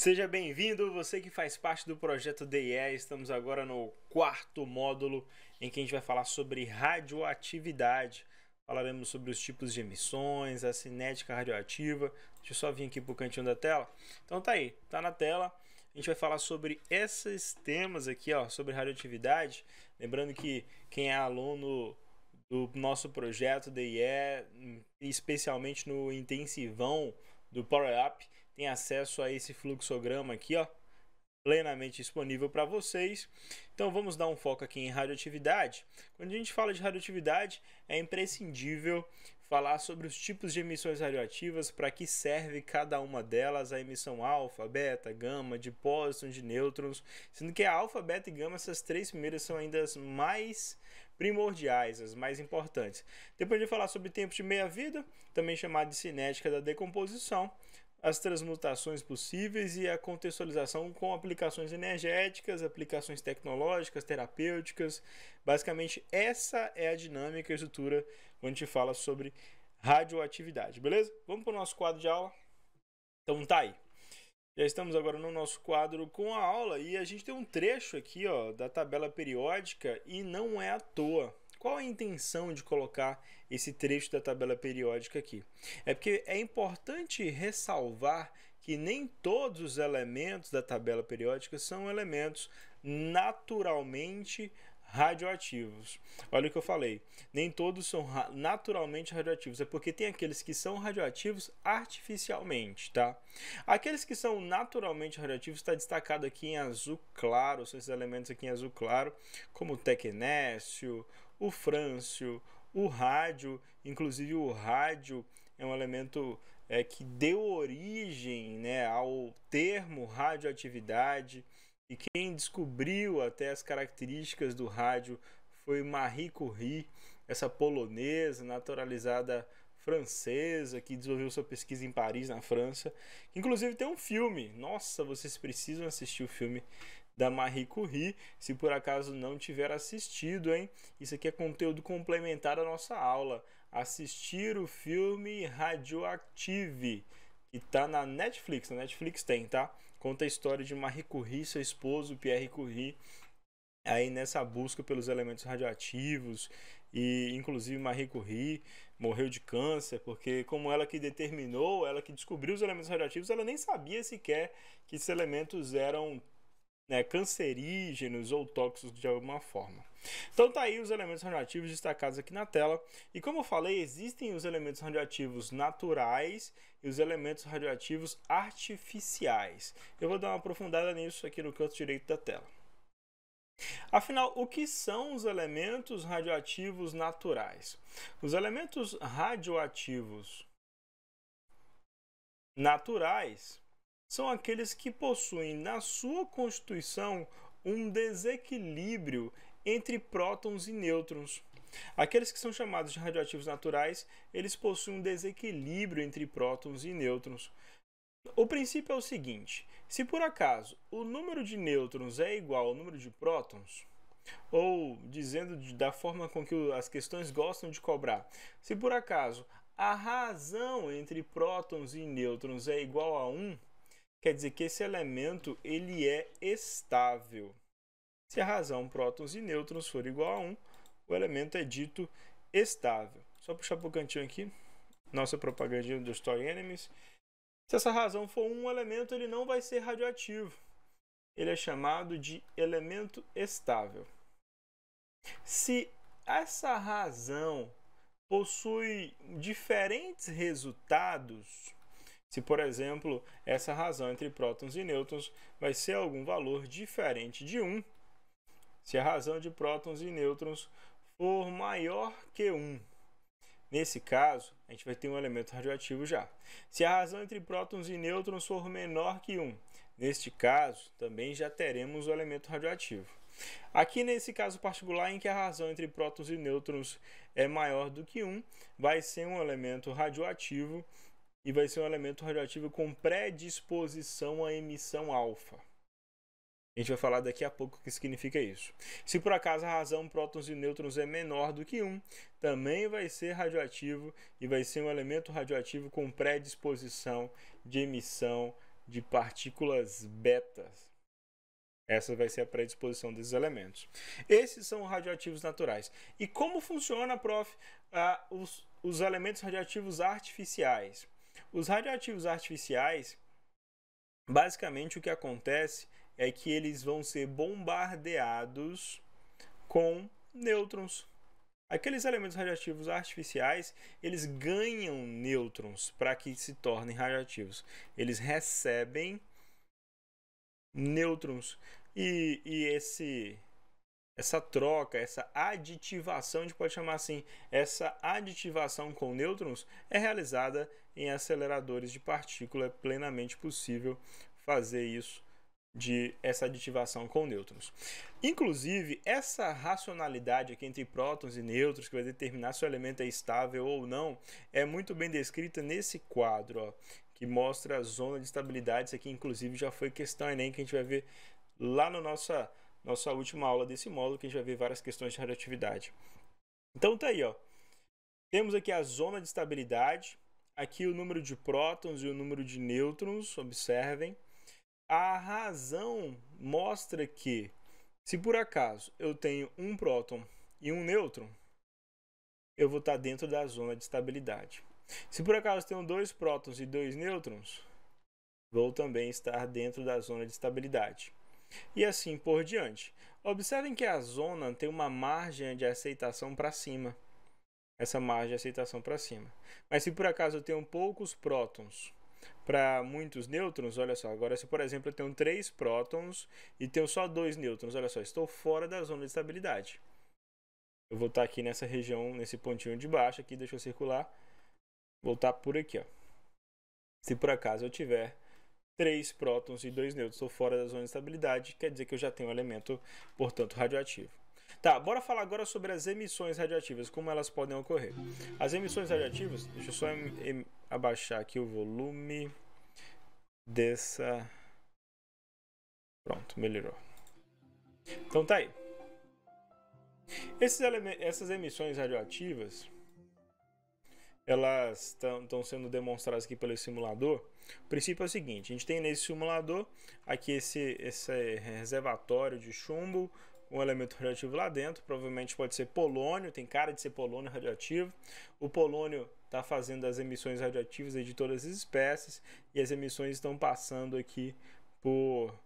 Seja bem-vindo, você que faz parte do projeto DE. Estamos agora no quarto módulo em que a gente vai falar sobre radioatividade. Falaremos sobre os tipos de emissões, a cinética radioativa. Deixa eu só vir aqui para o cantinho da tela. Então tá aí, tá na tela. A gente vai falar sobre esses temas aqui, ó, sobre radioatividade. Lembrando que quem é aluno do nosso projeto DE, especialmente no intensivão do Power Up, tem acesso a esse fluxograma aqui, ó, plenamente disponível para vocês. Então vamos dar um foco aqui em radioatividade. Quando a gente fala de radioatividade, é imprescindível falar sobre os tipos de emissões radioativas, para que serve cada uma delas, a emissão alfa, beta, gama, de pósitons, de nêutrons, sendo que a alfa, beta e gama, essas três primeiras são ainda as mais primordiais, as mais importantes. Depois de falar sobre tempo de meia-vida, também chamado de cinética da decomposição, as transmutações possíveis e a contextualização com aplicações energéticas, aplicações tecnológicas, terapêuticas. Basicamente, essa é a dinâmica e a estrutura quando a gente fala sobre radioatividade, beleza? Vamos para o nosso quadro de aula? Então tá aí. Já estamos agora no nosso quadro com a aula e a gente tem um trecho aqui, ó, da tabela periódica e não é à toa. Qual a intenção de colocar esse trecho da tabela periódica aqui? É porque é importante ressalvar que nem todos os elementos da tabela periódica são elementos naturalmente radioativos. Olha o que eu falei, nem todos são naturalmente radioativos, é porque tem aqueles que são radioativos artificialmente, tá? Aqueles que são naturalmente radioativos está destacado aqui em azul claro, são esses elementos aqui em azul claro, como o tecnécio, o frâncio, o rádio. Inclusive o rádio é um elemento que deu origem, né, ao termo radioatividade. E quem descobriu até as características do rádio foi Marie Curie, essa polonesa, naturalizada francesa, que desenvolveu sua pesquisa em Paris, na França. Inclusive tem um filme. Nossa, vocês precisam assistir o filme da Marie Curie, se por acaso não tiver assistido, hein? Isso aqui é conteúdo complementar à nossa aula. Assistir o filme Radioactive, que tá na Netflix. Na Netflix tem, tá? Conta a história de Marie Curie, seu esposo Pierre Curie, aí nessa busca pelos elementos radioativos. E inclusive Marie Curie morreu de câncer, porque como ela que determinou, ela que descobriu os elementos radioativos, ela nem sabia sequer que esses elementos eram, né, cancerígenos ou tóxicos de alguma forma. Então tá aí os elementos radioativos destacados aqui na tela. E como eu falei, existem os elementos radioativos naturais e os elementos radioativos artificiais. Eu vou dar uma aprofundada nisso aqui no canto direito da tela. Afinal, o que são os elementos radioativos naturais? Os elementos radioativos naturais são aqueles que possuem na sua constituição um desequilíbrio entre prótons e nêutrons. Aqueles que são chamados de radioativos naturais, eles possuem um desequilíbrio entre prótons e nêutrons. O princípio é o seguinte: se por acaso o número de nêutrons é igual ao número de prótons, ou dizendo da forma com que as questões gostam de cobrar, se por acaso a razão entre prótons e nêutrons é igual a 1, quer dizer que esse elemento ele é estável. Se a razão prótons e nêutrons for igual a 1, o elemento é dito estável. Só puxar para o cantinho aqui, nossa propagandinha do Story Enemies. Se essa razão for 1, o elemento ele não vai ser radioativo. Ele é chamado de elemento estável. Se essa razão possui diferentes resultados, se, por exemplo, essa razão entre prótons e nêutrons vai ser algum valor diferente de 1, se a razão de prótons e nêutrons for maior que 1, nesse caso, a gente vai ter um elemento radioativo já. Se a razão entre prótons e nêutrons for menor que 1, neste caso, também já teremos o elemento radioativo. Aqui nesse caso particular em que a razão entre prótons e nêutrons é maior do que 1, vai ser um elemento radioativo e vai ser um elemento radioativo com predisposição à emissão alfa. A gente vai falar daqui a pouco o que significa isso. Se por acaso a razão prótons e nêutrons é menor do que 1, também vai ser radioativo e vai ser um elemento radioativo com predisposição de emissão de partículas betas. Essa vai ser a predisposição desses elementos. Esses são radioativos naturais. E como funciona, prof, os elementos radioativos artificiais? Os radioativos artificiais, basicamente o que acontece é que eles vão ser bombardeados com nêutrons. Aqueles elementos radioativos artificiais, eles ganham nêutrons para que se tornem radioativos. Eles recebem nêutrons. Essa troca, essa aditivação, a gente pode chamar assim, essa aditivação com nêutrons é realizada em aceleradores de partícula. É plenamente possível fazer isso, essa aditivação com nêutrons. Inclusive, essa racionalidade aqui entre prótons e nêutrons, que vai determinar se o elemento é estável ou não, é muito bem descrita nesse quadro, ó, que mostra a zona de estabilidade. Isso aqui, inclusive, já foi questão Enem, que a gente vai ver lá na nossa última aula desse módulo, que a gente vai ver várias questões de radioatividade. Então tá aí, ó. Temos aqui a zona de estabilidade, aqui o número de prótons e o número de nêutrons, observem. A razão mostra que, se por acaso eu tenho um próton e um nêutron, eu vou estar dentro da zona de estabilidade. Se por acaso eu tenho 2 prótons e 2 nêutrons, vou também estar dentro da zona de estabilidade. E assim por diante. Observem que a zona tem uma margem de aceitação para cima. Essa margem de aceitação para cima. Mas se por acaso eu tenho poucos prótons para muitos nêutrons, olha só, agora se por exemplo eu tenho 3 prótons e tenho só 2 nêutrons, olha só, estou fora da zona de estabilidade. Eu vou estar aqui nessa região, nesse pontinho de baixo aqui, deixa eu circular, voltar por aqui, ó. Se por acaso eu tiver 3 prótons e 2 nêutrons, estou fora da zona de estabilidade, quer dizer que eu já tenho um elemento, portanto, radioativo. Tá, bora falar agora sobre as emissões radioativas, como elas podem ocorrer. As emissões radioativas, deixa eu só abaixar aqui o volume dessa... Pronto, melhorou. Então tá aí. Essas emissões radioativas, elas estão sendo demonstradas aqui pelo simulador. O princípio é o seguinte: a gente tem nesse simulador aqui esse reservatório de chumbo, um elemento radioativo lá dentro, provavelmente pode ser polônio, tem cara de ser polônio radioativo. O polônio está fazendo as emissões radioativas de todas as espécies, e as emissões estão passando aqui por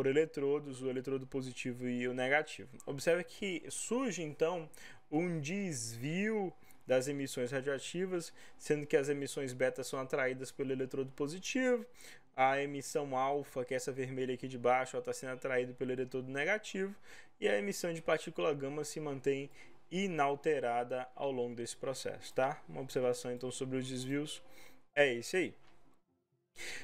eletrodos, o eletrodo positivo e o negativo. Observe que surge então um desvio das emissões radioativas, sendo que as emissões beta são atraídas pelo eletrodo positivo, a emissão alfa, que é essa vermelha aqui de baixo, está sendo atraída pelo eletrodo negativo, e a emissão de partícula gama se mantém inalterada ao longo desse processo, tá? Uma observação então sobre os desvios é esse aí.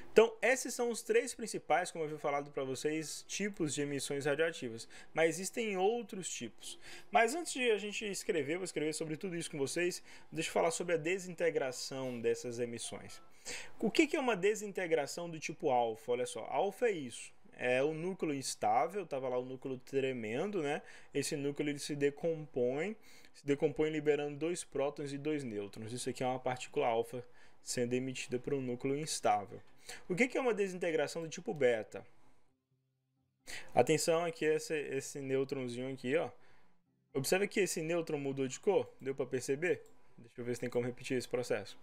Então, esses são os 3 principais, como eu havia falado para vocês, tipos de emissões radioativas. Mas existem outros tipos. Mas antes de a gente escrever, vou escrever sobre tudo isso com vocês, deixa eu falar sobre a desintegração dessas emissões. O que é uma desintegração do tipo alfa? Olha só, alfa é isso. É o núcleo instável, estava lá o núcleo tremendo, né? Esse núcleo ele se decompõe liberando 2 prótons e 2 nêutrons. Isso aqui é uma partícula alfa sendo emitida por um núcleo instável. O que é uma desintegração do tipo beta? Atenção aqui, esse nêutronzinho aqui, ó. Observe que esse nêutron mudou de cor. Deu para perceber? Deixa eu ver se tem como repetir esse processo.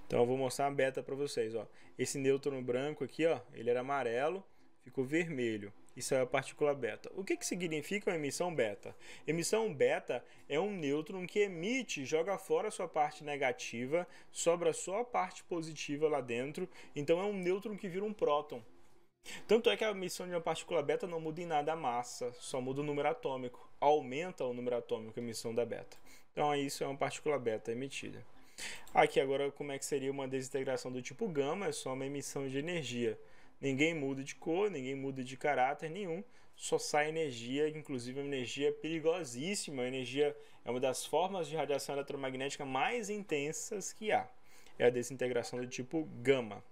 Então eu vou mostrar a beta para vocês, ó. Esse nêutron branco aqui, ó, ele era amarelo, ficou vermelho. Isso é a partícula beta. O que significa uma emissão beta? Emissão beta é um nêutron que emite, joga fora a sua parte negativa, sobra só a parte positiva lá dentro. Então é um nêutron que vira um próton. Tanto é que a emissão de uma partícula beta não muda em nada a massa, só muda o número atômico. Aumenta o número atômico a emissão da beta. Então isso é uma partícula beta emitida. Aqui agora como é que seria uma desintegração do tipo gama? É só uma emissão de energia. Ninguém muda de cor, ninguém muda de caráter nenhum, só sai energia, inclusive uma energia perigosíssima. A energia é uma das formas de radiação eletromagnética mais intensas que há. É a desintegração do tipo gama.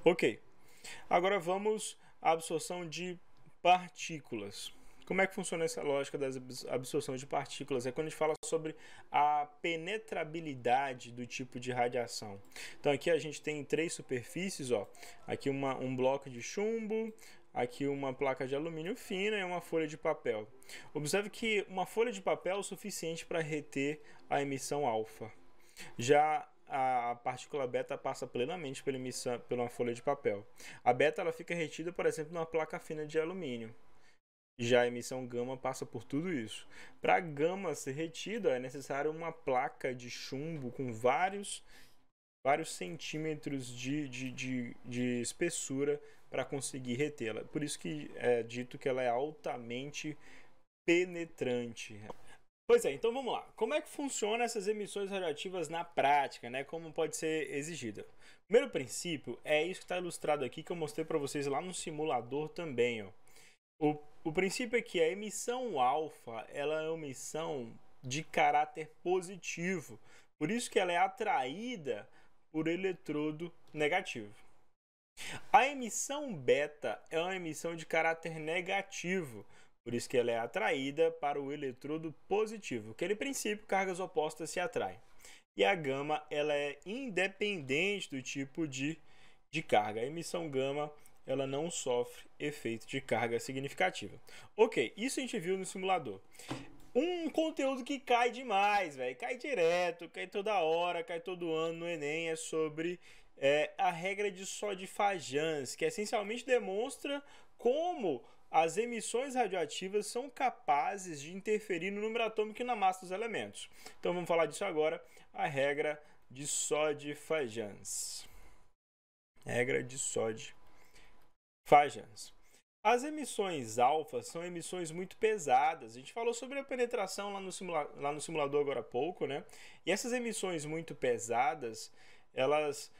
Ok, agora vamos à absorção de partículas. Como é que funciona essa lógica da absorção de partículas? É quando a gente fala sobre a penetrabilidade do tipo de radiação. Então aqui a gente tem 3 superfícies, ó. Aqui um bloco de chumbo, aqui uma placa de alumínio fina e uma folha de papel. Observe que uma folha de papel é o suficiente para reter a emissão alfa. Já a partícula beta passa plenamente pela emissão, pela folha de papel. A beta ela fica retida, por exemplo, numa placa fina de alumínio. Já a emissão gama passa por tudo isso. Para a gama ser retida, é necessário uma placa de chumbo com vários centímetros de espessura para conseguir retê-la. Por isso que é dito que ela é altamente penetrante. Pois é, então vamos lá. Como é que funcionam essas emissões radioativas na prática, né? Como pode ser exigida? O primeiro princípio é isso que está ilustrado aqui, que eu mostrei para vocês lá no simulador também, ó. O princípio é que a emissão alfa ela é uma emissão de caráter positivo. Por isso que ela é atraída por eletrodo negativo. A emissão beta é uma emissão de caráter negativo. Por isso que ela é atraída para o eletrodo positivo. Aquele princípio, cargas opostas se atraem. E a gama ela é independente do tipo de carga. A emissão gama ela não sofre efeito de carga significativa. Ok, isso a gente viu no simulador. Um conteúdo que cai demais, velho. Cai direto, cai toda hora, cai todo ano no Enem, é sobre a regra de Soddy-Fajans, que essencialmente demonstra como as emissões radioativas são capazes de interferir no número atômico e na massa dos elementos. Então vamos falar disso agora, a regra de Soddy-Fajans. Regra de Soddy-Fajans. As emissões alfa são emissões muito pesadas. A gente falou sobre a penetração lá no simulador agora há pouco, né? E essas emissões muito pesadas, elas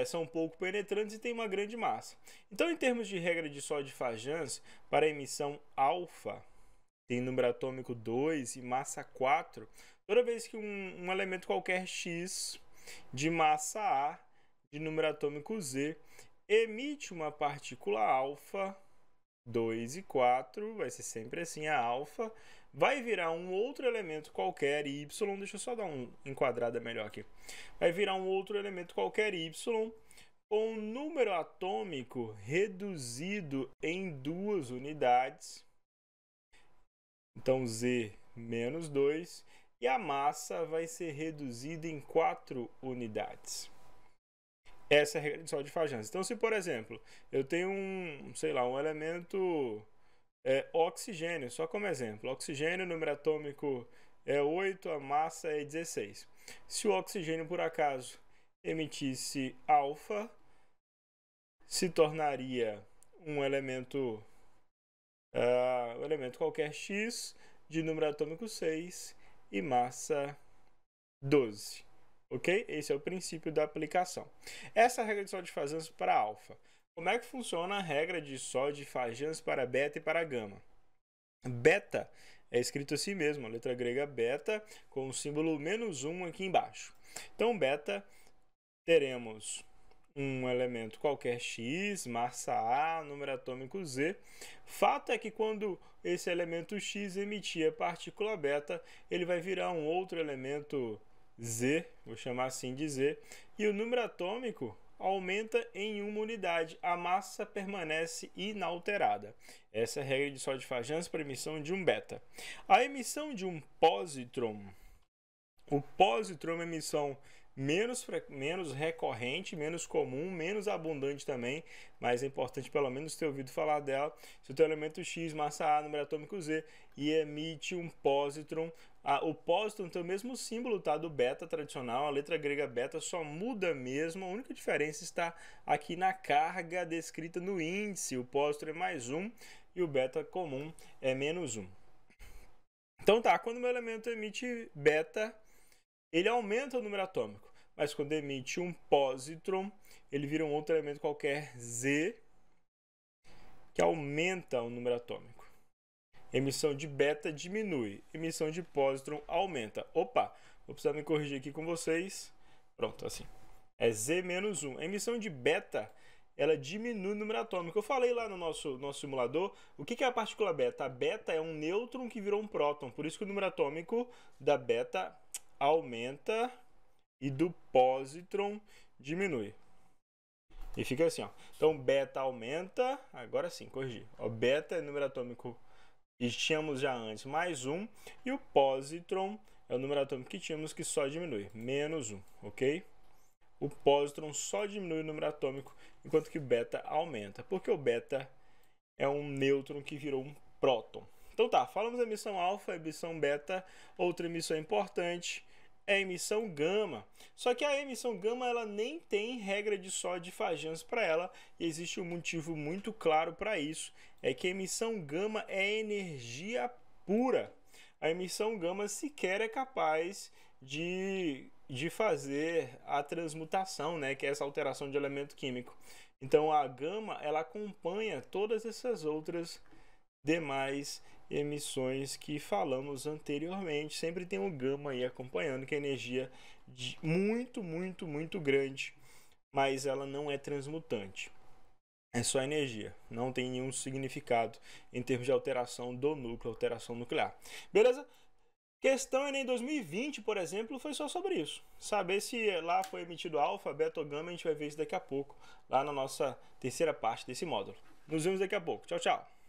são pouco penetrantes e têm uma grande massa. Então, em termos de regra de Soddy-Fajans, para a emissão alfa, tem número atômico 2 e massa 4, toda vez que um elemento qualquer X de massa A, de número atômico Z, emite uma partícula alfa, 2 e 4, vai ser sempre assim, a alfa, vai virar um outro elemento qualquer, y, deixa eu só dar uma enquadrada melhor aqui, vai virar um outro elemento qualquer, y, com número atômico reduzido em 2 unidades, então Z menos 2, e a massa vai ser reduzida em 4 unidades. Essa é a regra de Soddy-Fajans. Então, se, por exemplo, eu tenho um elemento oxigênio, só como exemplo. Oxigênio, o número atômico é 8, a massa é 16. Se o oxigênio, por acaso, emitisse alfa, se tornaria um elemento qualquer X, de número atômico 6 e massa 12. Ok? Esse é o princípio da aplicação. Essa é a regra de Soddy-Fajans para alfa. Como é que funciona a regra de Soddy-Fajans para beta e para gama? Beta é escrito assim mesmo, a letra grega beta, com o símbolo -1 aqui embaixo. Então, beta, teremos um elemento qualquer X, massa A, número atômico Z. Fato é que quando esse elemento X emitir a partícula beta, ele vai virar um outro elemento Z, vou chamar assim de Z, e o número atômico aumenta em 1 unidade, a massa permanece inalterada. Essa é a regra de Soddy-Fajans para a emissão de um beta. A emissão de um pósitron, o pósitron é uma emissão menos recorrente, menos comum, menos abundante também, mas é importante pelo menos ter ouvido falar dela. Se o teu elemento X, massa A, número atômico Z, e emite um pósitron, o pósitron tem o mesmo símbolo, tá, do beta tradicional, a letra grega beta só muda mesmo, a única diferença está aqui na carga descrita no índice. O pósitron é +1 e o beta comum é -1. Então tá, quando o meu elemento emite beta, ele aumenta o número atômico, mas quando emite um pósitron, ele vira um outro elemento qualquer Z, que aumenta o número atômico. Emissão de beta diminui, emissão de pósitron aumenta. Opa, vou precisar me corrigir aqui com vocês. Pronto, assim. É Z menos 1. A emissão de beta ela diminui o número atômico. Eu falei lá no nosso simulador, o que é a partícula beta? A beta é um nêutron que virou um próton, por isso que o número atômico da beta aumenta e do pósitron diminui. E fica assim, ó. Então, beta aumenta, agora sim, corrigi. O beta é o número atômico que tínhamos já antes, mais 1, e o pósitron é o número atômico que tínhamos que só diminui, menos 1, ok? O pósitron só diminui o número atômico, enquanto que o beta aumenta, porque o beta é um nêutron que virou um próton. Então tá, falamos da emissão alfa, emissão beta, outra emissão importante é a emissão gama. Só que a emissão gama ela nem tem regra de Soddy-Fajans para ela, e existe um motivo muito claro para isso, é que a emissão gama é energia pura. A emissão gama sequer é capaz de fazer a transmutação, né, que é essa alteração de elemento químico. Então a gama ela acompanha todas essas outras demais emissões que falamos anteriormente. Sempre tem o gama aí acompanhando, que é energia muito grande, mas ela não é transmutante. É só energia, não tem nenhum significado em termos de alteração do núcleo, alteração nuclear. Beleza? Questão Enem 2020, por exemplo, foi só sobre isso. Saber se lá foi emitido alfa, beta ou gama, a gente vai ver isso daqui a pouco, lá na nossa terceira parte desse módulo. Nos vemos daqui a pouco. Tchau, tchau!